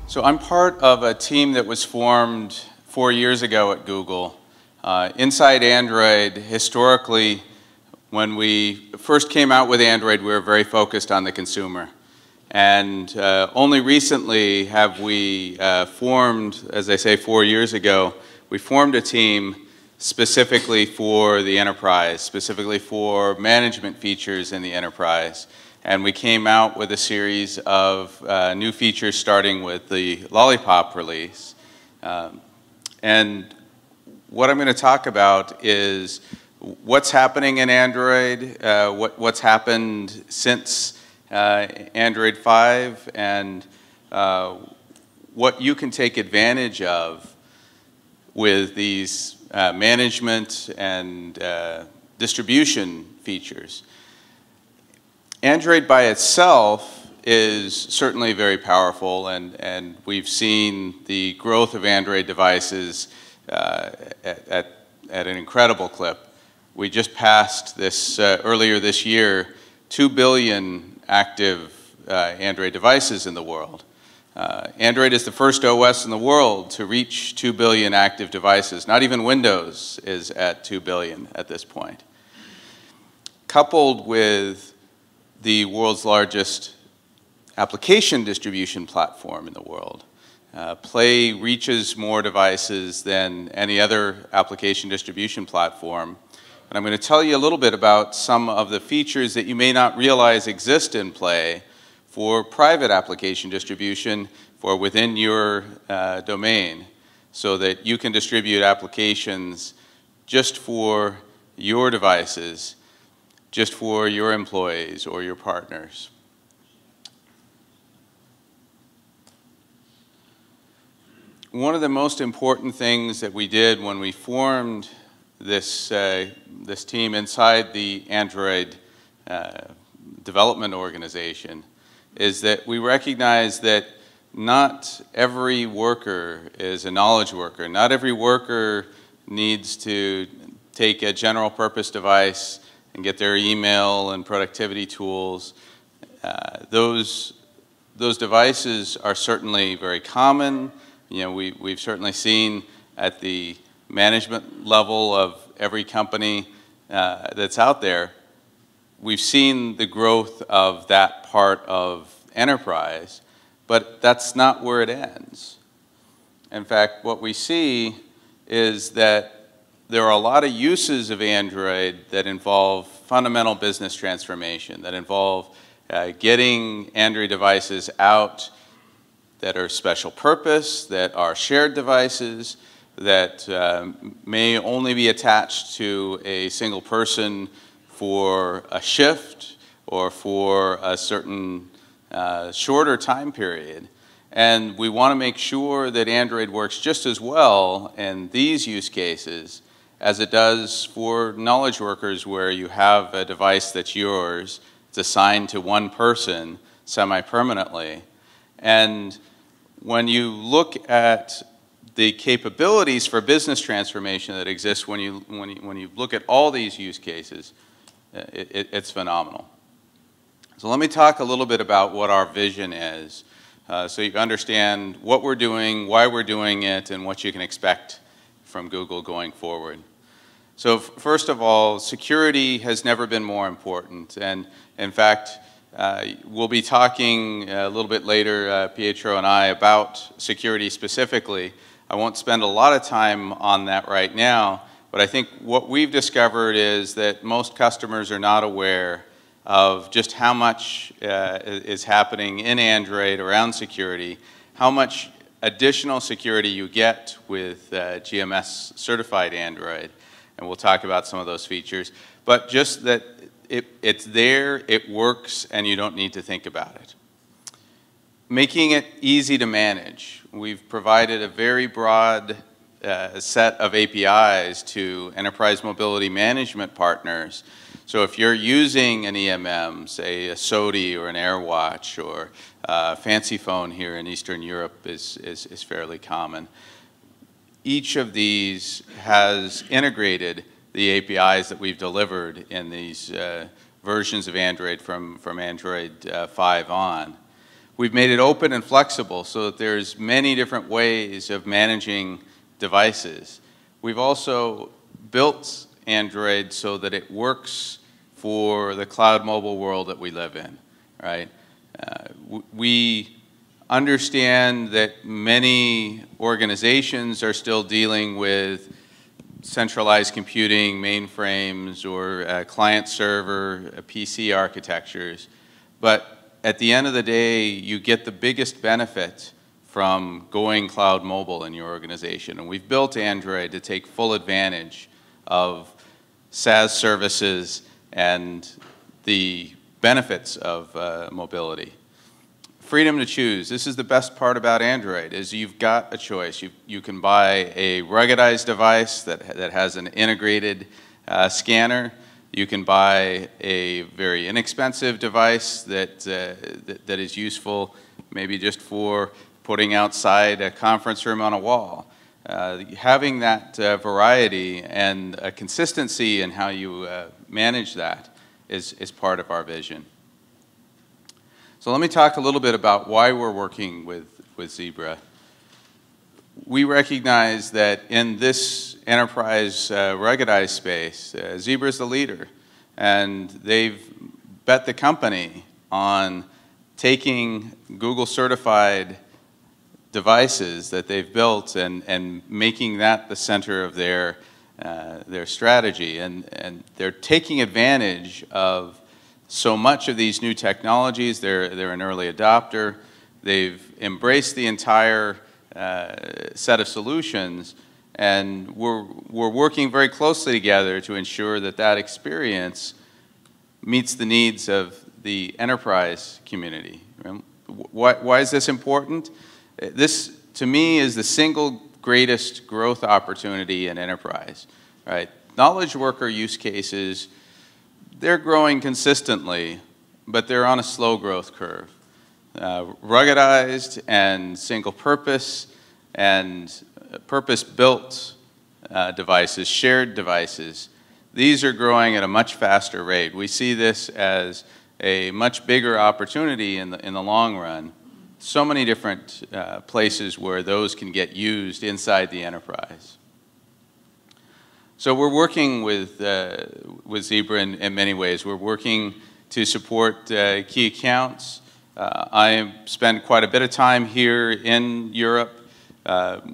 So I'm part of a team that was formed 4 years ago at Google. Inside Android, historically, when we first came out with Android, we were very focused on the consumer. And only recently have we formed, as I say, 4 years ago, we formed a team specifically for the enterprise, specifically for management features in the enterprise. And we came out with a series of new features starting with the Lollipop release. And what I'm going to talk about is what's happening in Android, what's happened since Android 5, and what you can take advantage of with these management and distribution features. Android by itself is certainly very powerful, and we've seen the growth of Android devices at an incredible clip. We just passed this, earlier this year, 2 billion active Android devices in the world. Android is the first OS in the world to reach 2 billion active devices. Not even Windows is at 2 billion at this point. Coupled with the world's largest application distribution platform in the world. Play reaches more devices than any other application distribution platform. And I'm going to tell you a little bit about some of the features that you may not realize exist in Play for private application distribution for within your domain, so that you can distribute applications just for your devices, just for your employees or your partners. One of the most important things that we did when we formed this, this team inside the Android development organization is that we recognize that not every worker is a knowledge worker. Not every worker needs to take a general purpose device and get their email and productivity tools. Those devices are certainly very common. You know, we've certainly seen at the management level of every company that's out there, we've seen the growth of that part of enterprise, but that's not where it ends. In fact, what we see is that there are a lot of uses of Android that involve fundamental business transformation, that involve getting Android devices out that are special purpose, that are shared devices, that may only be attached to a single person for a shift or for a certain shorter time period. And we want to make sure that Android works just as well in these use cases as it does for knowledge workers, where you have a device that's yours, it's assigned to one person semi-permanently. And when you look at the capabilities for business transformation that exist when you look at all these use cases, it's phenomenal. So let me talk a little bit about what our vision is, so you understand what we're doing, why we're doing it, and what you can expect from Google going forward. So first of all, security has never been more important. And in fact, we'll be talking a little bit later, Pietro and I, about security specifically. I won't spend a lot of time on that right now, but I think what we've discovered is that most customers are not aware of just how much is happening in Android around security, how much additional security you get with GMS certified Android. And we'll talk about some of those features. But just that it's there, it works, and you don't need to think about it. Making it easy to manage. We've provided a very broad set of APIs to enterprise mobility management partners. So if you're using an EMM, say a SODI or an AirWatch or a fancy phone here in Eastern Europe is fairly common. Each of these has integrated the APIs that we've delivered in these versions of Android from Android 5 on. We've made it open and flexible so that there's many different ways of managing devices. We've also built Android so that it works for the cloud mobile world that we live in, right? We understand that many organizations are still dealing with centralized computing, mainframes, or client-server, PC architectures, but at the end of the day, you get the biggest benefit from going cloud mobile in your organization. And we've built Android to take full advantage of SaaS services and the benefits of mobility. Freedom to choose. This is the best part about Android, is you've got a choice. You can buy a ruggedized device that has an integrated scanner. You can buy a very inexpensive device that is useful maybe just for putting outside a conference room on a wall. Having that variety and a consistency in how you manage that is part of our vision. So let me talk a little bit about why we're working with Zebra. We recognize that in this enterprise ruggedized space, Zebra is the leader, and they've bet the company on taking Google certified devices that they've built and making that the center of their strategy. And they're taking advantage of so much of these new technologies. They're an early adopter. They've embraced the entire set of solutions, and we're working very closely together to ensure that that experience meets the needs of the enterprise community. Why is this important? This, to me, is the single greatest growth opportunity in enterprise, right? Knowledge worker use cases, they're growing consistently, but they're on a slow growth curve. Ruggedized and single purpose and purpose-built devices, shared devices, these are growing at a much faster rate. We see this as a much bigger opportunity in the long run. So many different places where those can get used inside the enterprise. So we're working with Zebra in many ways. We're working to support key accounts. I spend quite a bit of time here in Europe,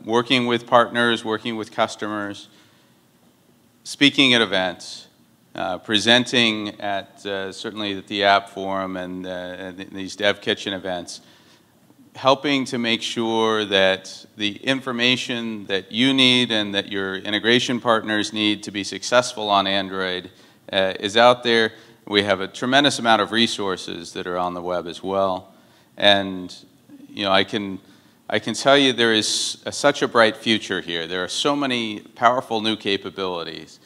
working with partners, working with customers, speaking at events, presenting at certainly at the App Forum and these Dev Kitchen events, helping to make sure that the information that you need and that your integration partners need to be successful on Android is out there. We have a tremendous amount of resources that are on the web as well. And you know, I can tell you there is such a bright future here. There are so many powerful new capabilities.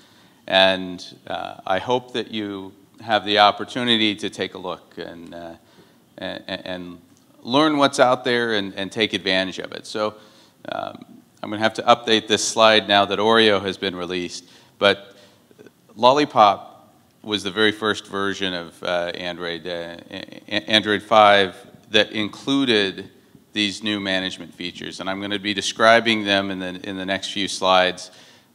And I hope that you have the opportunity to take a look and learn what's out there and take advantage of it. So I'm going to have to update this slide now that Oreo has been released. But Lollipop was the very first version of Android 5 that included these new management features. And I'm going to be describing them in the next few slides.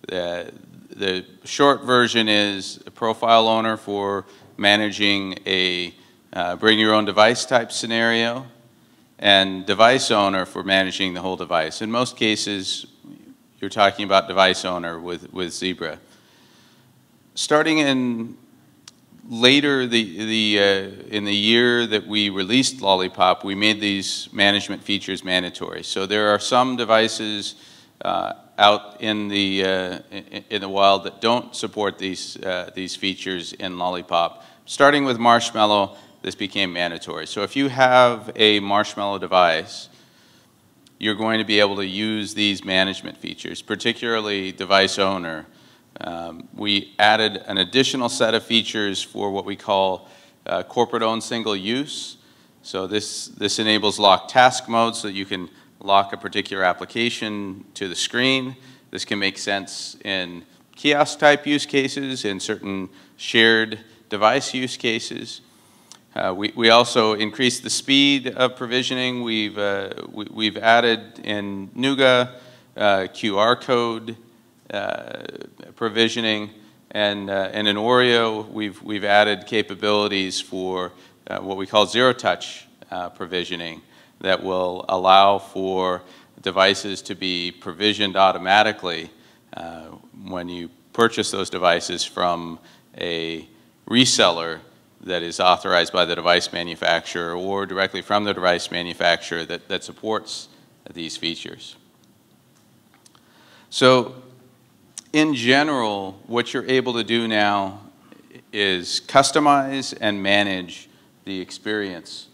The short version is a profile owner for managing a bring your own device type scenario, and device owner for managing the whole device. In most cases, you're talking about device owner with Zebra. Starting in later in the year that we released Lollipop, we made these management features mandatory. So there are some devices out in the wild that don't support these features in Lollipop. Starting with Marshmallow, this became mandatory. So if you have a Marshmallow device, you're going to be able to use these management features, particularly device owner. We added an additional set of features for what we call corporate-owned single use. So this enables lock task mode so that you can lock a particular application to the screen. This can make sense in kiosk-type use cases and certain shared device use cases. We also increased the speed of provisioning. We've added in NUGA QR code provisioning, and in Oreo we've added capabilities for what we call zero-touch provisioning that will allow for devices to be provisioned automatically when you purchase those devices from a reseller that is authorized by the device manufacturer or directly from the device manufacturer that supports these features. So in general, what you're able to do now is customize and manage the experience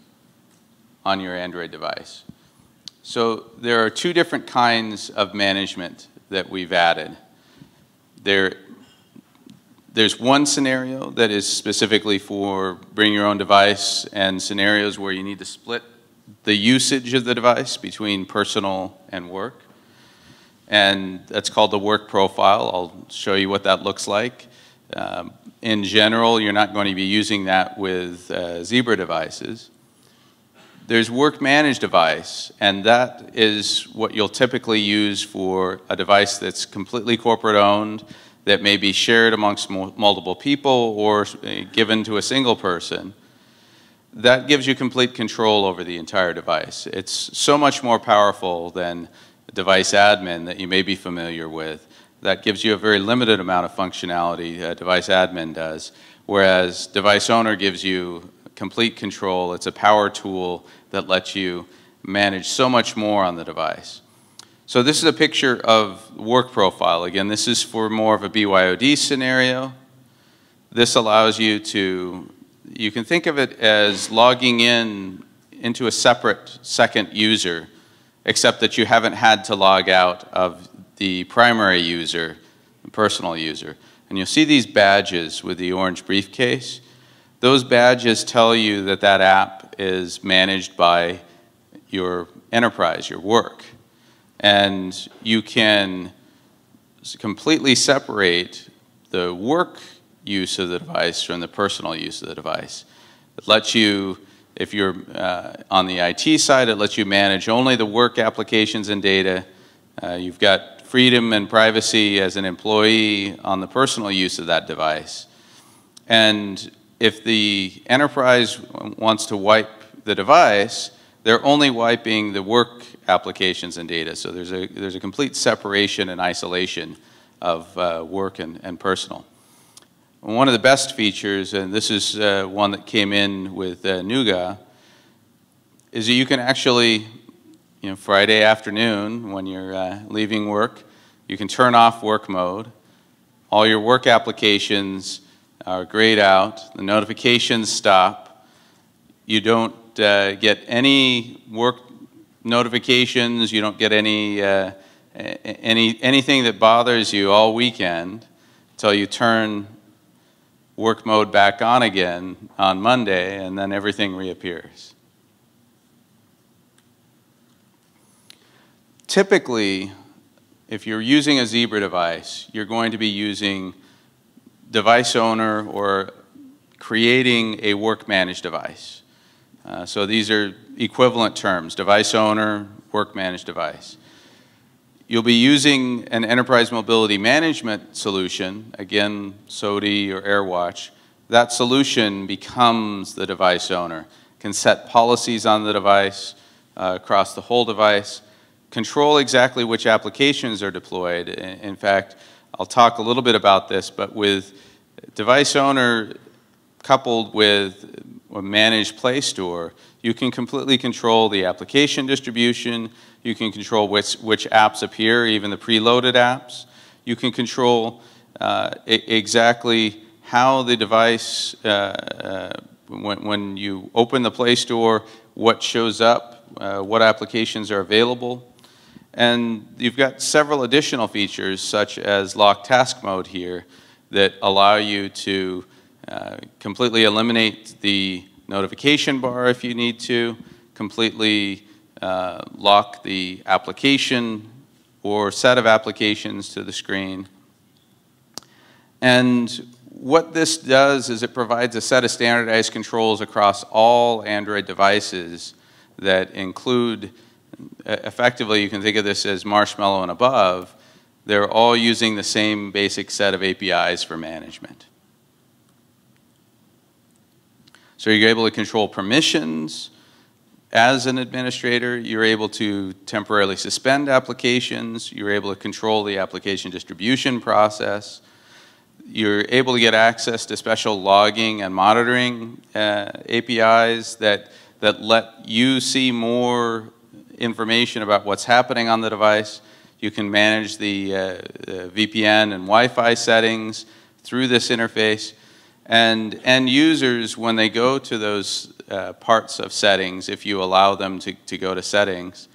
on your Android device. So there are two different kinds of management that we've added. There's one scenario that is specifically for bring your own device and scenarios where you need to split the usage of the device between personal and work. And that's called the work profile. I'll show you what that looks like. In general, you're not going to be using that with Zebra devices. There's work managed device, and that is what you'll typically use for a device that's completely corporate owned, that may be shared amongst multiple people or given to a single person. That gives you complete control over the entire device. It's so much more powerful than device admin that you may be familiar with. That gives you a very limited amount of functionality, device admin does, whereas device owner gives you complete control. It's a power tool that lets you manage so much more on the device. So this is a picture of work profile. Again, this is for more of a BYOD scenario. This allows you to, you can think of it as logging into a separate second user, except that you haven't had to log out of the primary user, the personal user. And you'll see these badges with the orange briefcase. Those badges tell you that that app is managed by your enterprise, your work. And you can completely separate the work use of the device from the personal use of the device. It lets you, if you're on the IT side, it lets you manage only the work applications and data. You've got freedom and privacy as an employee on the personal use of that device. And if the enterprise wants to wipe the device, they're only wiping the work applications and data. So there's a complete separation and isolation of work and personal. One of the best features, and this is one that came in with NUGA, is that you can actually, Friday afternoon when you're leaving work, you can turn off work mode. All your work applications are grayed out. The notifications stop. You don't get any work notifications. You don't get anything that bothers you all weekend until you turn work mode back on again on Monday, and then everything reappears. Typically, if you're using a Zebra device, you're going to be using device owner or creating a work managed device. So these are equivalent terms, device owner, work managed device. You'll be using an enterprise mobility management solution, again, SODI or AirWatch. That solution becomes the device owner, can set policies on the device, across the whole device, control exactly which applications are deployed. In fact, I'll talk a little bit about this, but with device owner coupled with a managed Play Store, you can completely control the application distribution. You can control which apps appear, even the preloaded apps. You can control exactly how the device, when you open the Play Store, what shows up, what applications are available. And you've got several additional features, such as lock task mode here, that allow you to completely eliminate the notification bar if you need to, completely lock the application or set of applications to the screen. And what this does is it provides a set of standardized controls across all Android devices that include, effectively, you can think of this as Marshmallow and above. They're all using the same basic set of APIs for management. So you're able to control permissions. As an administrator, you're able to temporarily suspend applications. You're able to control the application distribution process. You're able to get access to special logging and monitoring APIs that let you see more information about what's happening on the device. You can manage the VPN and Wi-Fi settings through this interface. And end users, when they go to those parts of settings, if you allow them to go to settings,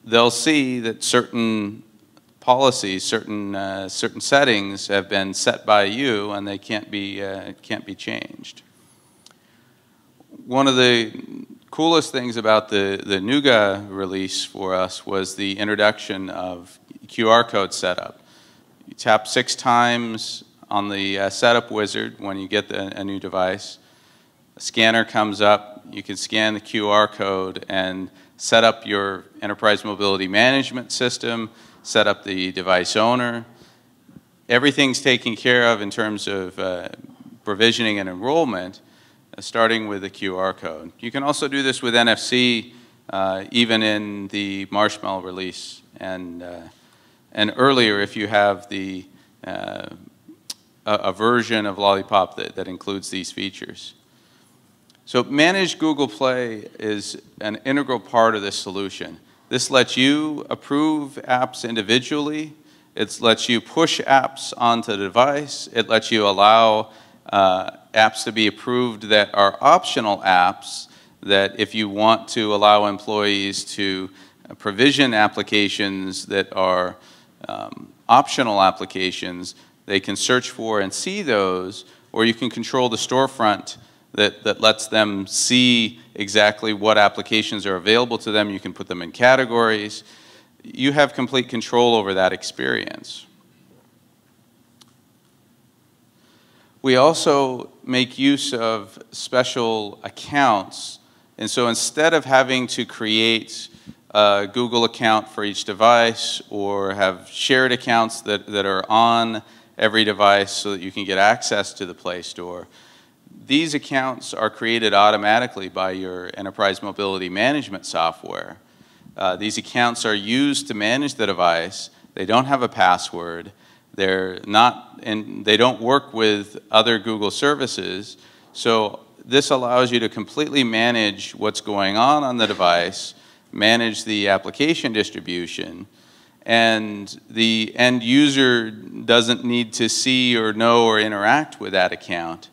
they'll see that certain policies, certain settings have been set by you, and they can't be changed. One of the coolest things about the Nougat release for us was the introduction of QR code setup. You tap 6 times on the setup wizard when you get a new device. A scanner comes up, you can scan the QR code and set up your enterprise mobility management system, set up the device owner. Everything's taken care of in terms of provisioning and enrollment, starting with the QR code. You can also do this with NFC, even in the Marshmallow release, and earlier if you have the a version of Lollipop that includes these features. So Managed Google Play is an integral part of this solution. This lets you approve apps individually. It lets you push apps onto the device. It lets you allow apps to be approved that are optional apps, that if you want to allow employees to provision applications that are optional applications, they can search for and see those, or you can control the storefront that lets them see exactly what applications are available to them. You can put them in categories. You have complete control over that experience. We also make use of special accounts, and so instead of having to create a Google account for each device or have shared accounts that are on every device so that you can get access to the Play Store, these accounts are created automatically by your enterprise mobility management software. These accounts are used to manage the device. They don't have a password. They're not, and they don't work with other Google services. So this allows you to completely manage what's going on the device, manage the application distribution, and the end user doesn't need to see or know or interact with that account.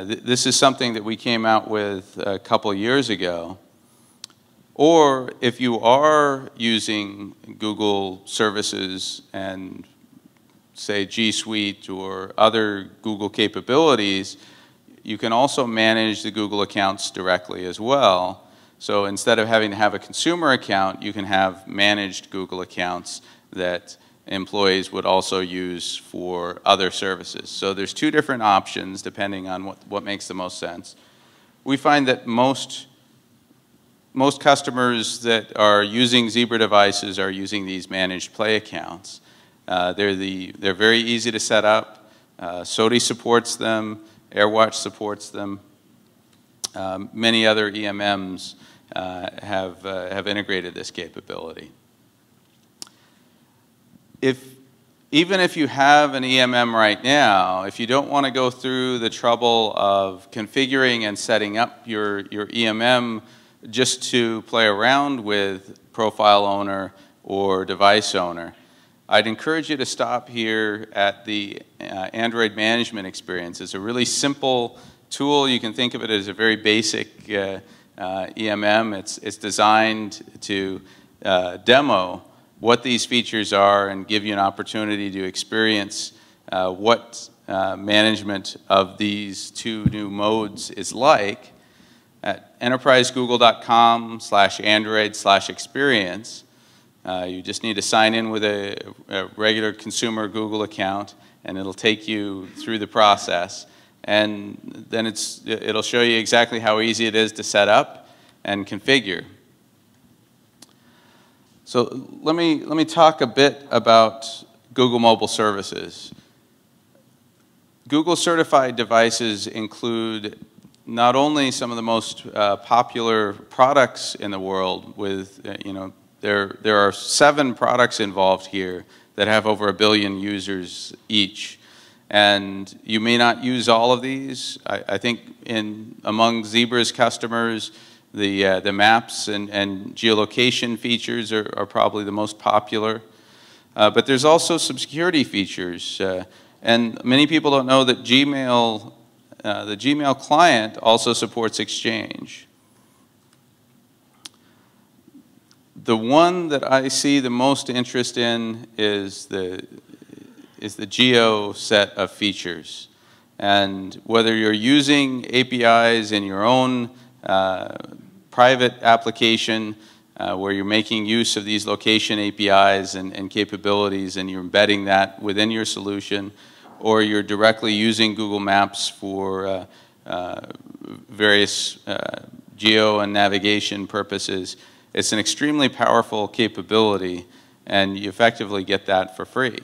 This is something that we came out with a couple years ago. Or if you are using Google services and say G Suite or other Google capabilities, you can also manage the Google accounts directly as well. So instead of having to have a consumer account, you can have managed Google accounts that employees would also use for other services. So there's 2 different options depending on what makes the most sense. We find that most customers that are using Zebra devices are using these managed Play accounts. They're very easy to set up. SOTI supports them. AirWatch supports them. Many other EMMs have integrated this capability. Even if you have an EMM right now, if you don't want to go through the trouble of configuring and setting up your EMM just to play around with Profile Owner or Device Owner, I'd encourage you to stop here at the Android Management Experience. It's a really simple tool. You can think of it as a very basic EMM. It's designed to demo what these features are and give you an opportunity to experience what management of these 2 new modes is like at enterprisegoogle.com/android/experience. You just need to sign in with a regular consumer Google account, and it'll take you through the process. And then it'll show you exactly how easy it is to set up and configure. So let me talk a bit about Google Mobile Services. Google certified devices include not only some of the most popular products in the world with, there are 7 products involved here that have over 1 billion users each. And you may not use all of these. I think among Zebra's customers, the maps and geolocation features are probably the most popular. But there's also some security features. And many people don't know that Gmail, the Gmail client also supports Exchange. The one that I see the most interest in is the geo set of features. And whether you're using APIs in your own private application where you're making use of these location APIs and capabilities and you're embedding that within your solution, or you're directly using Google Maps for various geo and navigation purposes, it's an extremely powerful capability, and you effectively get that for free.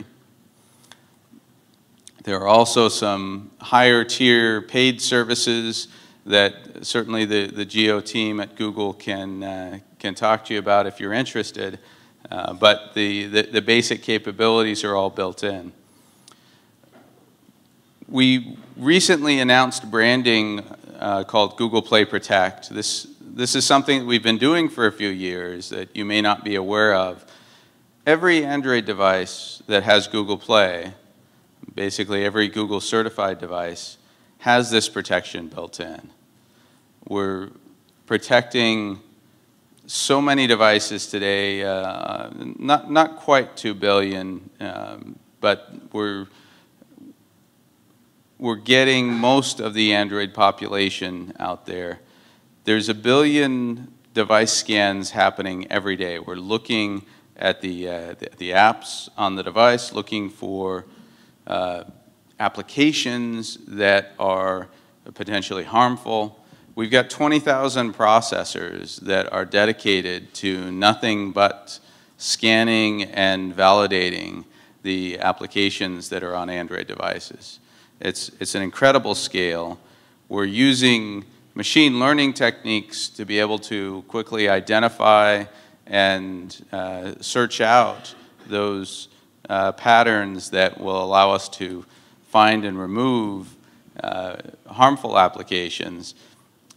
There are also some higher tier paid services that certainly the geo team at Google can talk to you about if you're interested, but the basic capabilities are all built in. We recently announced branding called Google Play Protect. This is something that we've been doing for a few years that you may not be aware of. Every Android device that has Google Play, basically every Google certified device, has this protection built in. We're protecting so many devices today, not quite 2 billion, but we're getting most of the Android population out there. There's 1 billion device scans happening every day. We're looking at the apps on the device, looking for applications that are potentially harmful. We've got 20,000 processors that are dedicated to nothing but scanning and validating the applications that are on Android devices. It's an incredible scale. We're using machine learning techniques to be able to quickly identify and search out those patterns that will allow us to find and remove harmful applications.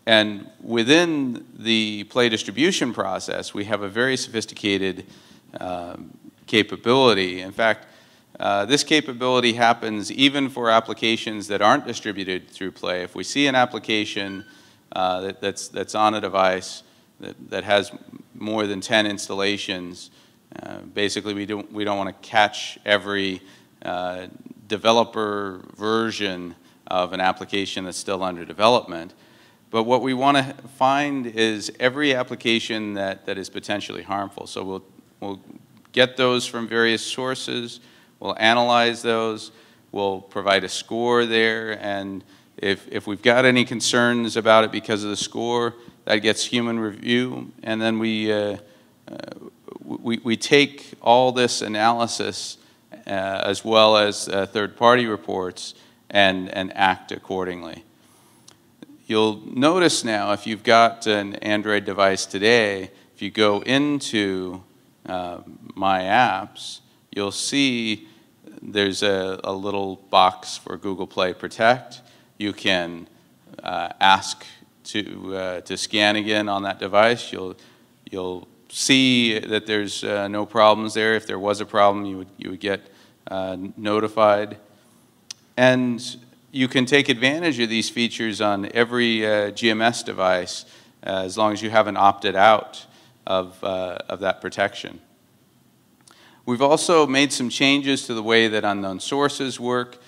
And within the Play distribution process, we have a very sophisticated capability. In fact, this capability happens even for applications that aren't distributed through Play. If we see an application that's on a device that has more than 10 installations, basically we don't want to catch every developer version of an application that's still under development. But what we want to find is every application that is potentially harmful. So we'll get those from various sources. We'll analyze those. We'll provide a score there. And if we've got any concerns about it because of the score, that gets human review. And then we take all this analysis as well as third-party reports and act accordingly. You'll notice now, if you've got an Android device today, if you go into My Apps, you'll see there's a little box for Google Play Protect. You can ask to scan again on that device. You'll see that there's no problems there. If there was a problem, you would get notified. And you can take advantage of these features on every GMS device as long as you haven't opted out of that protection. We've also made some changes to the way that unknown sources work.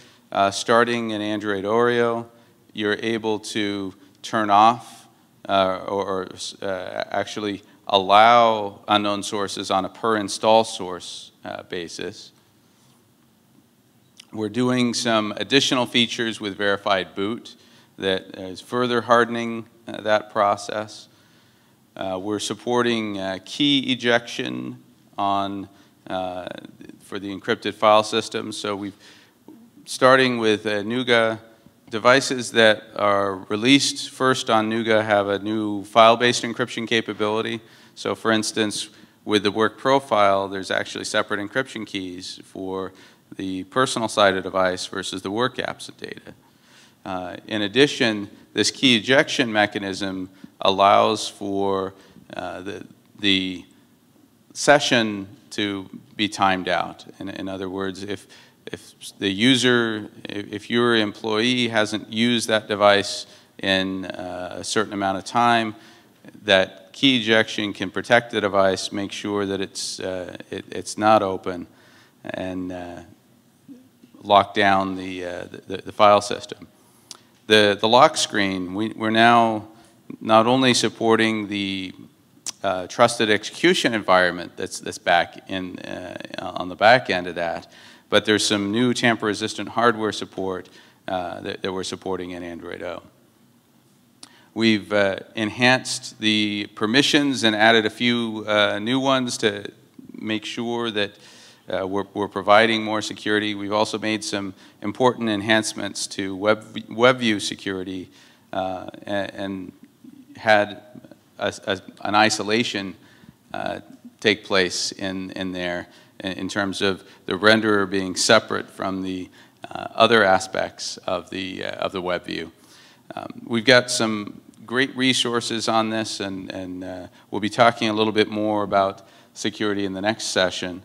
Starting in Android Oreo, you're able to turn off or actually allow unknown sources on a per install source basis. We're doing some additional features with verified boot that is further hardening that process. We're supporting key ejection on for the encrypted file system. So we've starting with NuGA. Devices that are released first on NuGA have a new file-based encryption capability. So for instance, with the work profile, there's actually separate encryption keys for the personal side of the device versus the work apps and data. In addition, this key ejection mechanism allows for the session to be timed out. In other words, if the user, if your employee hasn't used that device in a certain amount of time, that key ejection can protect the device, make sure that it's not open, and lock down the file system. The lock screen, we're now not only supporting the trusted execution environment that's back in on the back end of that, but there's some new tamper-resistant hardware support that we're supporting in Android O. We've enhanced the permissions and added a few new ones to make sure that we're providing more security. We've also made some important enhancements to web view security and had an isolation take place in there in terms of the renderer being separate from the other aspects of the web view. We've got some great resources on this, and we'll be talking a little bit more about security in the next session.